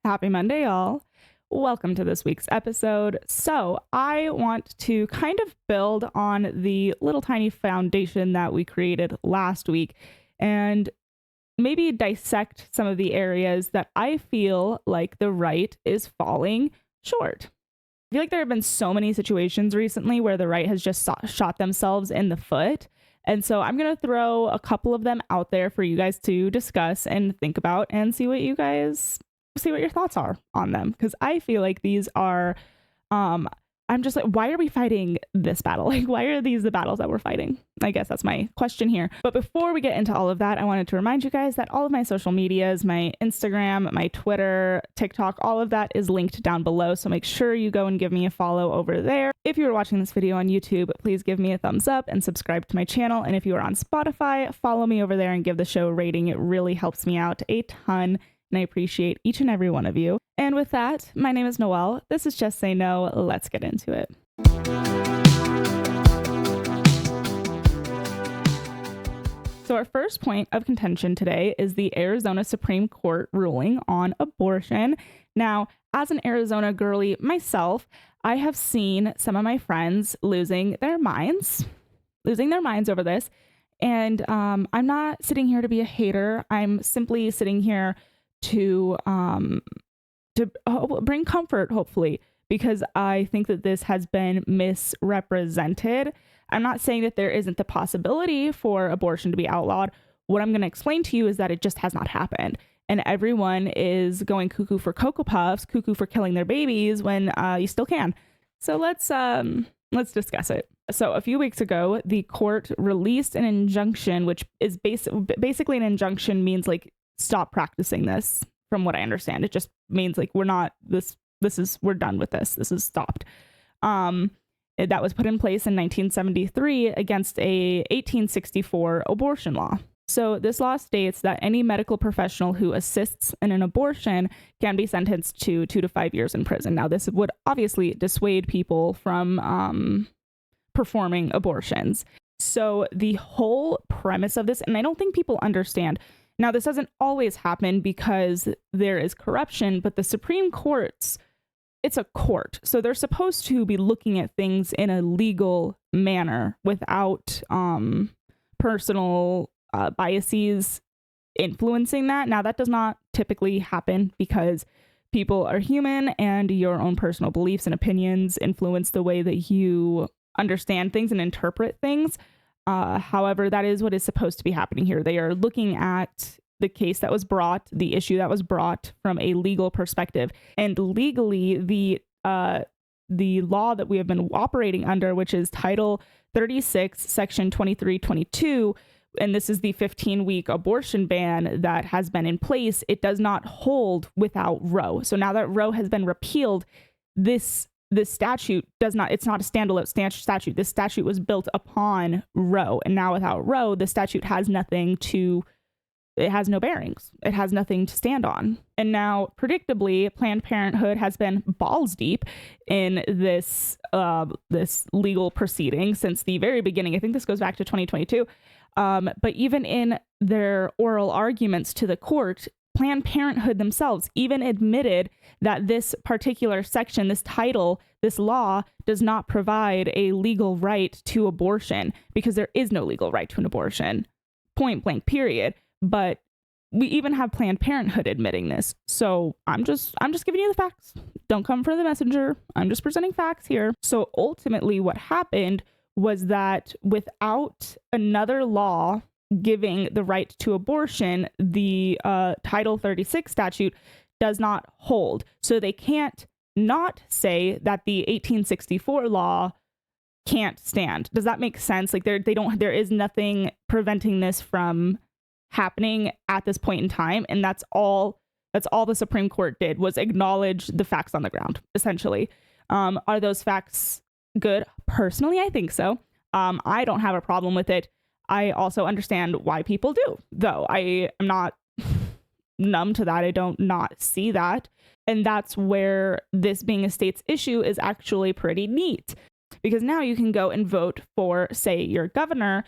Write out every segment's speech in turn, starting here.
Happy Monday, y'all. Welcome to this week's episode. So, I want to kind of build on the little tiny foundation that we created last week and maybe dissect some of the areas that I feel like the right is falling short. I feel like there have been so many situations recently where the right has just shot themselves in the foot. And so I'm going to throw a couple of them out there for you guys to discuss and think about and see what your thoughts are on them. Because I feel like these are, I'm just like, why are we fighting this battle? Like, why are these the battles that we're fighting? I guess that's my question here. But before we get into all of that, I wanted to remind you guys that all of my social medias, my Instagram, my Twitter, TikTok, all of that is linked down below. So make sure you go and give me a follow over there. If you are watching this video on YouTube, please give me a thumbs up and subscribe to my channel. And if you are on Spotify, follow me over there and give the show a rating. It really helps me out a ton. And I appreciate each and every one of you. And with that, my name is Noelle. This is Just Say No. Let's get into it. So our first point of contention today is the Arizona Supreme Court ruling on abortion. Now, as an Arizona girly myself, I have seen some of my friends losing their minds over this. And I'm not sitting here to be a hater. I'm simply sitting here to bring comfort, hopefully, because I think that this has been misrepresented. I'm not saying that there isn't the possibility for abortion to be outlawed. What I'm going to explain to you is that it just has not happened. And everyone is going cuckoo for Cocoa Puffs, cuckoo for killing their babies when you still can. So let's discuss it. So a few weeks ago, the court released an injunction, which is basically an injunction means like stop practicing this. From what I understand, it just means like we're done with this. This is stopped. That was put in place in 1973 against a 1864 abortion law. So this law states that any medical professional who assists in an abortion can be sentenced to 2 to 5 years in prison. Now, this would obviously dissuade people from performing abortions. So the whole premise of this, and I don't think people understand. Now, this doesn't always happen because there is corruption, but the Supreme Court's, it's a court. So they're supposed to be looking at things in a legal manner without personal biases influencing that. Now, that does not typically happen because people are human and your own personal beliefs and opinions influence the way that you understand things and interpret things. However, that is what is supposed to be happening here. They are looking at the case that was brought, the issue that was brought from a legal perspective. And legally, the law that we have been operating under, which is Title 36, Section 2322, and this is the 15-week abortion ban that has been in place, it does not hold without Roe. So now that Roe has been repealed, this statute it's not a standalone statute. This statute was built upon Roe. And now without Roe, the statute has it has no bearings. It has nothing to stand on. And now, predictably, Planned Parenthood has been balls deep in this legal proceeding since the very beginning. I think this goes back to 2022. But even in their oral arguments to the court, Planned Parenthood themselves even admitted that this particular section, this title, this law does not provide a legal right to abortion because there is no legal right to an abortion, point blank, period. But we even have Planned Parenthood admitting this. So I'm just giving you the facts. Don't come for the messenger. I'm just presenting facts here. So ultimately what happened was that without another law giving the right to abortion, the Title 36 statute does not hold. So they can't not say that the 1864 law can't stand. Does that make sense? Like there is nothing preventing this from happening at this point in time. And that's all the Supreme Court did was acknowledge the facts on the ground, essentially. Are those facts good? Personally, I think so. I don't have a problem with it. I also understand why people do, though. I am not numb to that. I don't not see that. And that's where this being a state's issue is actually pretty neat. Because now you can go and vote for, say, your governor,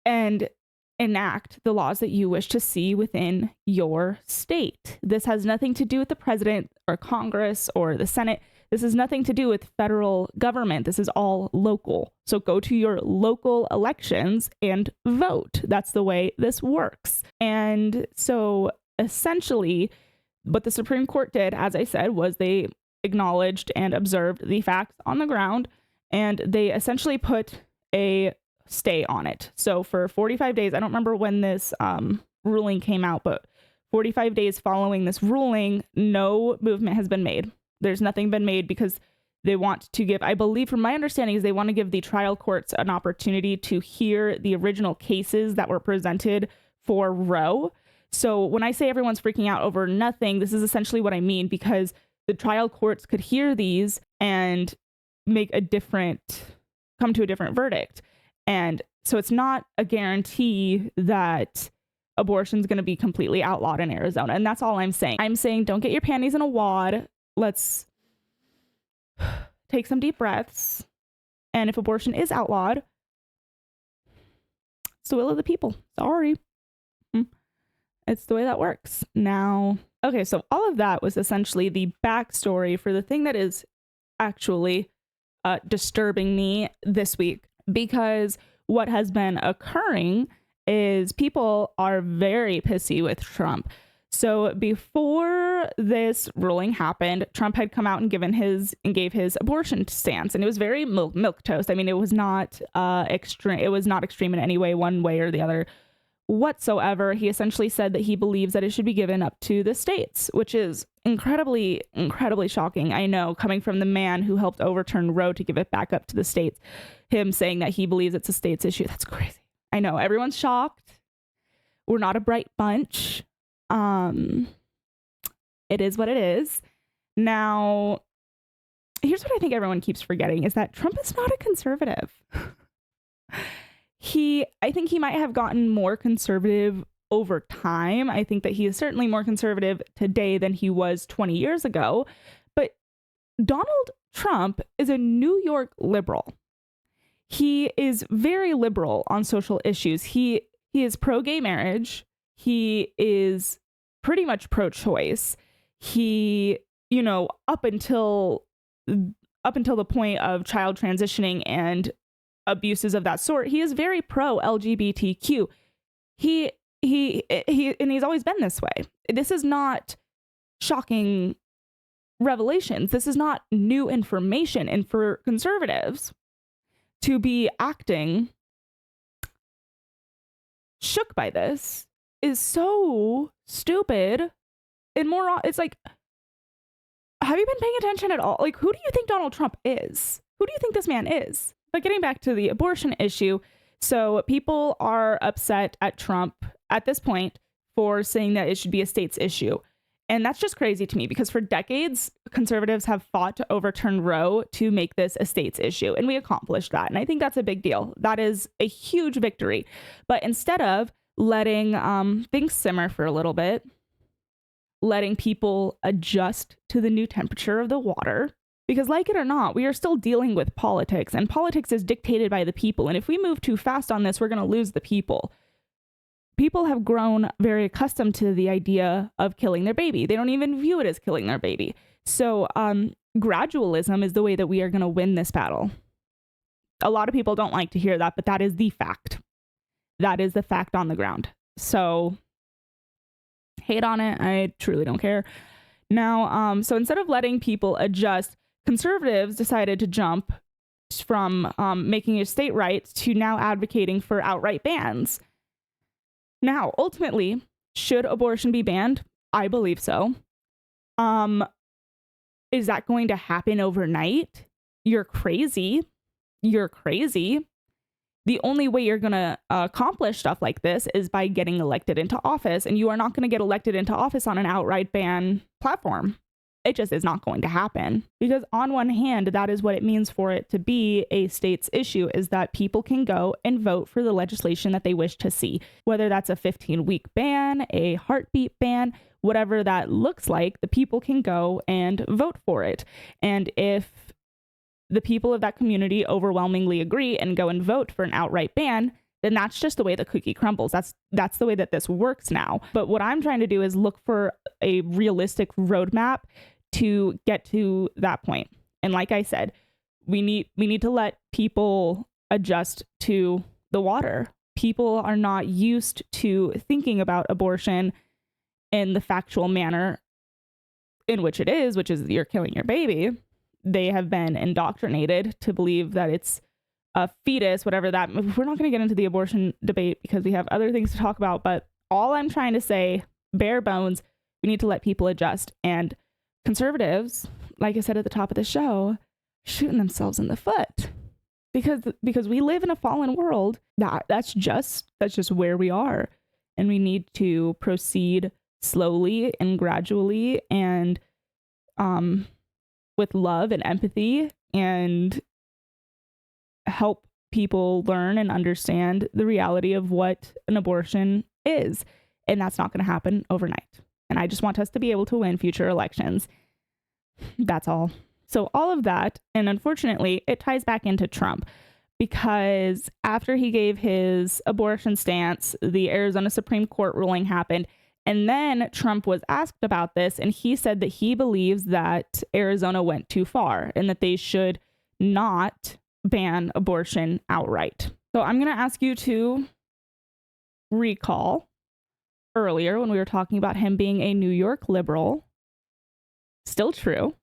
and enact the laws that you wish to see within your state. This has nothing to do with the president or Congress or the Senate. This has nothing to do with federal government. This is all local. So go to your local elections and vote. That's the way this works. And so essentially, what the Supreme Court did, as I said, was they acknowledged and observed the facts on the ground, and they essentially put a stay on it. So for 45 days, I don't remember when this ruling came out, but 45 days following this ruling, no movement has been made. There's nothing been made because they want to give, I believe from my understanding, is they want to give the trial courts an opportunity to hear the original cases that were presented for Roe. So when I say everyone's freaking out over nothing, this is essentially what I mean, because the trial courts could hear these and come to a different verdict. And so it's not a guarantee that abortion is going to be completely outlawed in Arizona. And that's all I'm saying. I'm saying don't get your panties in a wad. Let's take some deep breaths. And if abortion is outlawed, it's the will of the people. Sorry. It's the way that works. Now, okay, so all of that was essentially the backstory for the thing that is actually disturbing me this week, because what has been occurring is people are very pissy with Trump. So before this ruling happened, Trump had come out and gave his abortion stance, and it was very milk toast. I mean, it was not extreme. It was not extreme in any way, one way or the other whatsoever. He essentially said that he believes that it should be given up to the states, which is incredibly, incredibly shocking. I know, coming from the man who helped overturn Roe to give it back up to the states, him saying that he believes it's a states issue. That's crazy. I know, everyone's shocked. We're not a bright bunch. It is what it is. Now, here's what I think everyone keeps forgetting is that Trump is not a conservative. I think he might have gotten more conservative over time. I think that he is certainly more conservative today than he was 20 years ago. But Donald Trump is a New York liberal. He is very liberal on social issues. He is pro-gay marriage. He is pretty much pro-choice. He, up until the point of child transitioning and abuses of that sort, he is very pro-LGBTQ. He and he's always been this way. This is not shocking revelations. This is not new information. And for conservatives to be acting shook by this is so stupid and moron. It's like, have you been paying attention at all? Like, who do you think Donald Trump is? Who do you think this man is? But getting back to the abortion issue, so people are upset at Trump at this point for saying that it should be a state's issue. And that's just crazy to me, because for decades, conservatives have fought to overturn Roe to make this a state's issue. And we accomplished that. And I think that's a big deal. That is a huge victory. But instead of letting things simmer for a little bit, letting people adjust to the new temperature of the water, because like it or not, we are still dealing with politics, and politics is dictated by the people. And if we move too fast on this, we're going to lose the people. People have grown very accustomed to the idea of killing their baby. They don't even view it as killing their baby. So gradualism is the way that we are going to win this battle. A lot of people don't like to hear that, but that is the fact. That is the fact on the ground. So hate on it. I truly don't care. Now, so instead of letting people adjust, conservatives decided to jump from making it state rights to now advocating for outright bans. Now, ultimately, should abortion be banned? I believe so. Is that going to happen overnight? You're crazy. You're crazy. The only way you're going to accomplish stuff like this is by getting elected into office, and you are not going to get elected into office on an outright ban platform. It just is not going to happen, because on one hand, that is what it means for it to be a state's issue, is that people can go and vote for the legislation that they wish to see, whether that's a 15-week ban, a heartbeat ban, whatever that looks like, the people can go and vote for it. And if the people of that community overwhelmingly agree and go and vote for an outright ban, And that's just the way the cookie crumbles. That's the way that this works now. But what I'm trying to do is look for a realistic roadmap to get to that point. And like I said, we need to let people adjust to the water. People are not used to thinking about abortion in the factual manner in which it is, which is you're killing your baby. They have been indoctrinated to believe that it's a fetus, whatever that. We're not going to get into the abortion debate because we have other things to talk about. But all I'm trying to say, bare bones, we need to let people adjust. And conservatives, like I said at the top of the show, shooting themselves in the foot because we live in a fallen world. That's just where we are, and we need to proceed slowly and gradually and with love and empathy, and help people learn and understand the reality of what an abortion is. And that's not going to happen overnight. And I just want us to be able to win future elections. That's all. So all of that, and unfortunately, it ties back into Trump, because after he gave his abortion stance, the Arizona Supreme Court ruling happened. And then Trump was asked about this, and he said that he believes that Arizona went too far and that they should not ban abortion outright. So I'm going to ask you to recall earlier when we were talking about him being a New York liberal. Still true.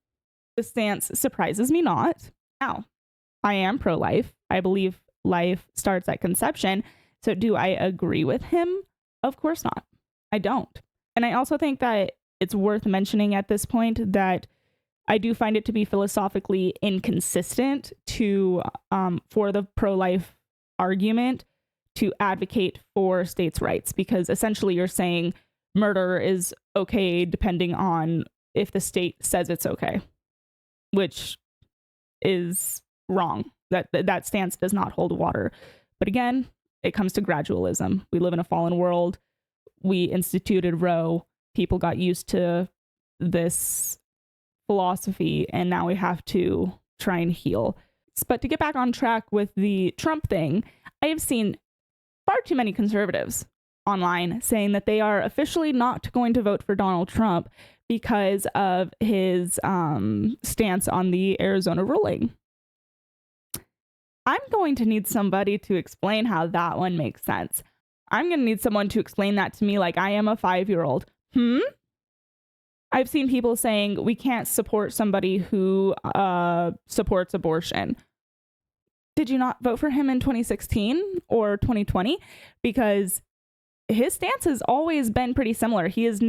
The stance surprises me not. Now, I am pro-life. I believe life starts at conception. So do I agree with him? Of course not. I don't. And I also think that it's worth mentioning at this point that I do find it to be philosophically inconsistent to, for the pro-life argument, to advocate for states' rights, because essentially you're saying murder is okay depending on if the state says it's okay, which is wrong. That stance does not hold water. But again, it comes to gradualism. We live in a fallen world. We instituted Roe. People got used to this philosophy, and now we have to try and heal. But to get back on track with the Trump thing, I have seen far too many conservatives online saying that they are officially not going to vote for Donald Trump because of his stance on the Arizona ruling. I'm going to need somebody to explain how that one makes sense. I'm going to need someone to explain that to me like I am a 5-year-old. I've seen people saying we can't support somebody who supports abortion. Did you not vote for him in 2016 or 2020? Because his stance has always been pretty similar. He has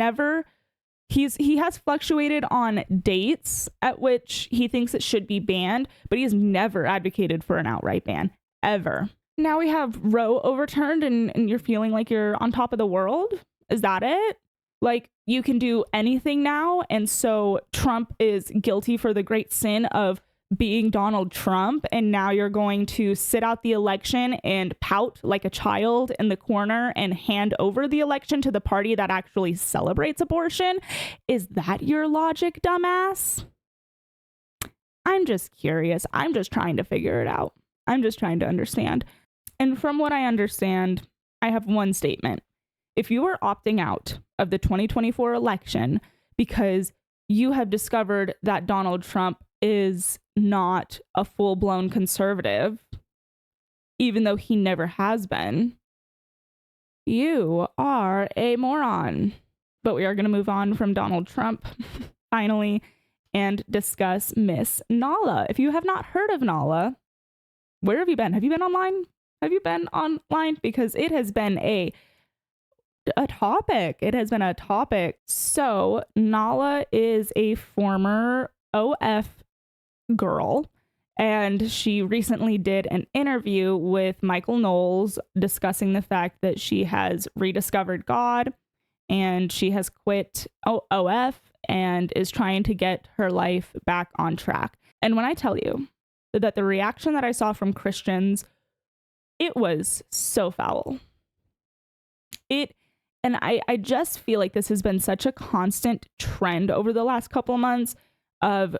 fluctuated on dates at which he thinks it should be banned, but he has never advocated for an outright ban, ever. Now we have Roe overturned and you're feeling like you're on top of the world? Is that it? Like, you can do anything now, and so Trump is guilty for the great sin of being Donald Trump, and now you're going to sit out the election and pout like a child in the corner and hand over the election to the party that actually celebrates abortion? Is that your logic, dumbass? I'm just curious. I'm just trying to figure it out. I'm just trying to understand. And from what I understand, I have one statement. If you are opting out of the 2024 election because you have discovered that Donald Trump is not a full-blown conservative, even though he never has been, you are a moron. But we are going to move on from Donald Trump, finally, and discuss Miss Nala. If you have not heard of Nala, where have you been? Have you been online? Have you been online? Because it has been a topic. It has been a topic. So Nala is a former OF girl, and she recently did an interview with Michael Knowles discussing the fact that she has rediscovered God and she has quit OF and is trying to get her life back on track. And when I tell you that the reaction that I saw from Christians, it was so foul. And I just feel like this has been such a constant trend over the last couple of months of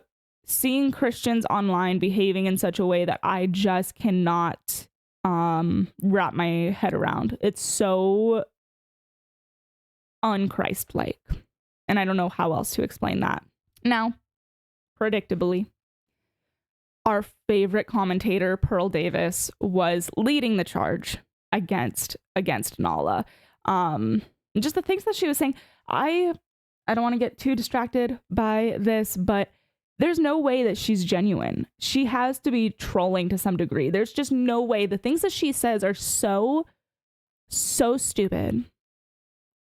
seeing Christians online behaving in such a way that I just cannot wrap my head around. It's so un-Christ-like. And I don't know how else to explain that. Now, predictably, our favorite commentator, Pearl Davis, was leading the charge against Nala. Just the things that she was saying, I don't want to get too distracted by this, but there's no way that she's genuine. She has to be trolling to some degree. There's just no way. The things that she says are so stupid.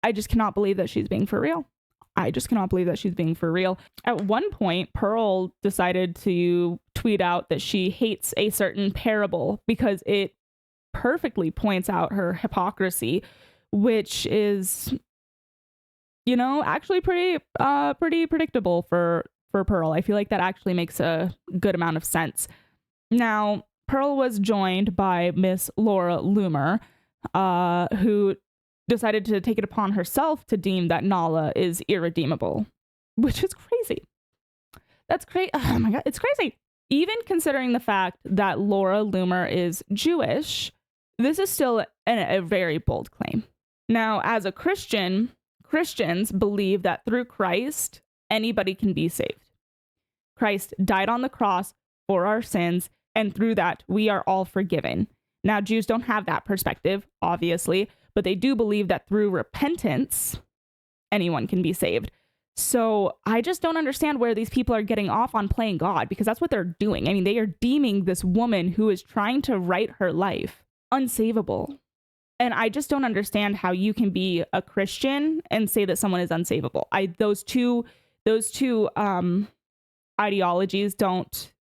I just cannot believe that she's being for real. At one point, Pearl decided to tweet out that she hates a certain parable because it perfectly points out her hypocrisy, which is, actually pretty predictable for Pearl. I feel like that actually makes a good amount of sense. Now, Pearl was joined by Miss Laura Loomer, who decided to take it upon herself to deem that Nala is irredeemable, which is crazy. That's crazy. Oh my God, it's crazy. Even considering the fact that Laura Loomer is Jewish, this is still a very bold claim. Now, as a Christian, Christians believe that through Christ, anybody can be saved. Christ died on the cross for our sins, and through that, we are all forgiven. Now, Jews don't have that perspective, obviously, but they do believe that through repentance, anyone can be saved. So I just don't understand where these people are getting off on playing God, because that's what they're doing. I mean, they are deeming this woman who is trying to right her life unsavable. And I just don't understand how you can be a Christian and say that someone is unsavable. Those two ideologies don't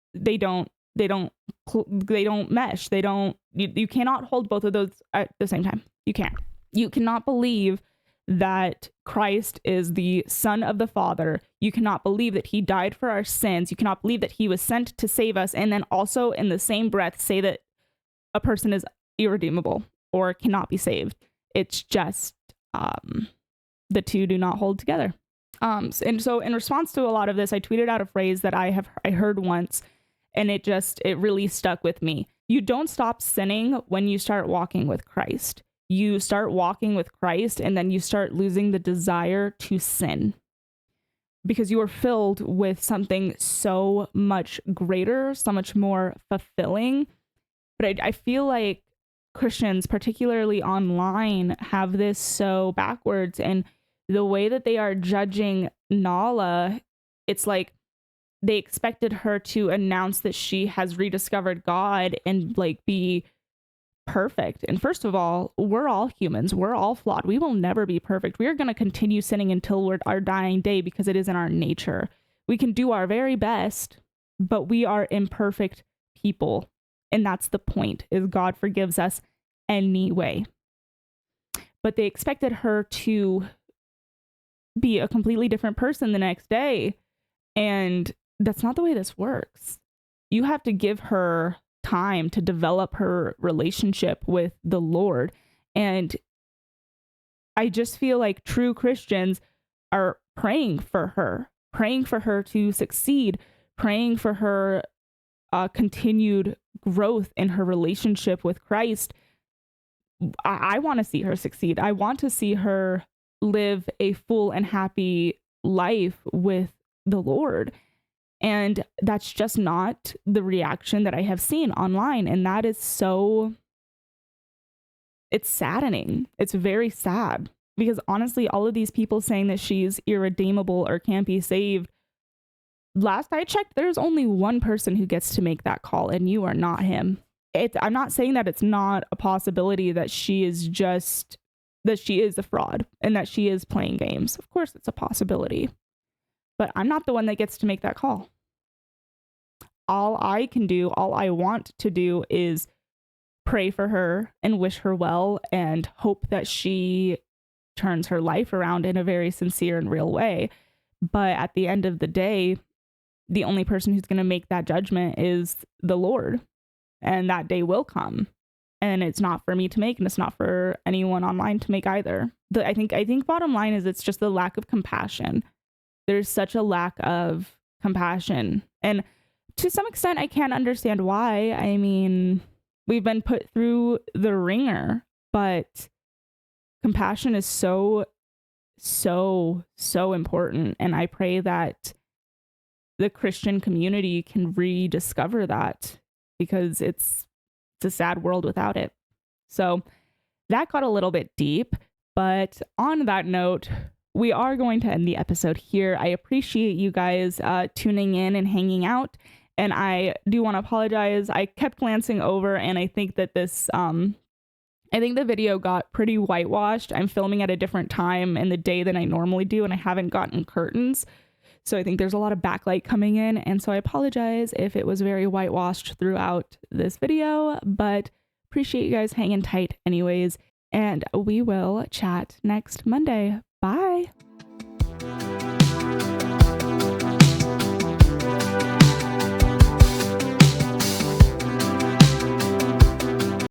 mesh. You cannot hold both of those at the same time. You cannot believe that Christ is the Son of the Father. You cannot believe that he died for our sins. You cannot believe that he was sent to save us, and then also in the same breath say that a person is irredeemable or cannot be saved. It's just the two do not hold together. And so in response to a lot of this, I tweeted out a phrase that I heard once, and it really stuck with me. You don't stop sinning when you start walking with Christ. You start walking with Christ, and then you start losing the desire to sin, because you are filled with something so much greater, so much more fulfilling. But I feel like Christians, particularly online, have this so backwards, and the way that they are judging Nala, it's like they expected her to announce that she has rediscovered God and be perfect. And first of all, we're all humans. We're all flawed. We will never be perfect. We are going to continue sinning until our dying day, because it is in our nature. We can do our very best, but we are imperfect people. And that's the point, is God forgives us anyway. But they expected her to be a completely different person the next day. And that's not the way this works. You have to give her time to develop her relationship with the Lord. And I just feel like true Christians are praying for her to succeed, praying for her continued growth in her relationship with Christ. I want to see her succeed. I want to see her live a full and happy life with the Lord. And that's just not the reaction that I have seen online. And that is it's saddening. It's very sad, because honestly, all of these people saying that she's irredeemable or can't be saved, last I checked, there's only one person who gets to make that call, and you are not him. I'm not saying that it's not a possibility that she is a fraud and that she is playing games. Of course, it's a possibility. But I'm not the one that gets to make that call. All I want to do is pray for her and wish her well and hope that she turns her life around in a very sincere and real way. But at the end of the day, the only person who's going to make that judgment is the Lord. And that day will come. And it's not for me to make, and it's not for anyone online to make either. I think bottom line is it's just the lack of compassion. There's such a lack of compassion. And to some extent, I can't understand why. I mean, we've been put through the ringer, but compassion is so important. And I pray that the Christian community can rediscover that, because it's a sad world without it. So that got a little bit deep, but on that note, we are going to end the episode here. I appreciate you guys tuning in and hanging out. And I do want to apologize. I kept glancing over, and I think that I think the video got pretty whitewashed. I'm filming at a different time in the day than I normally do, and I haven't gotten curtains. So I think there's a lot of backlight coming in. And so I apologize if it was very whitewashed throughout this video, but appreciate you guys hanging tight anyways. And we will chat next Monday. Bye.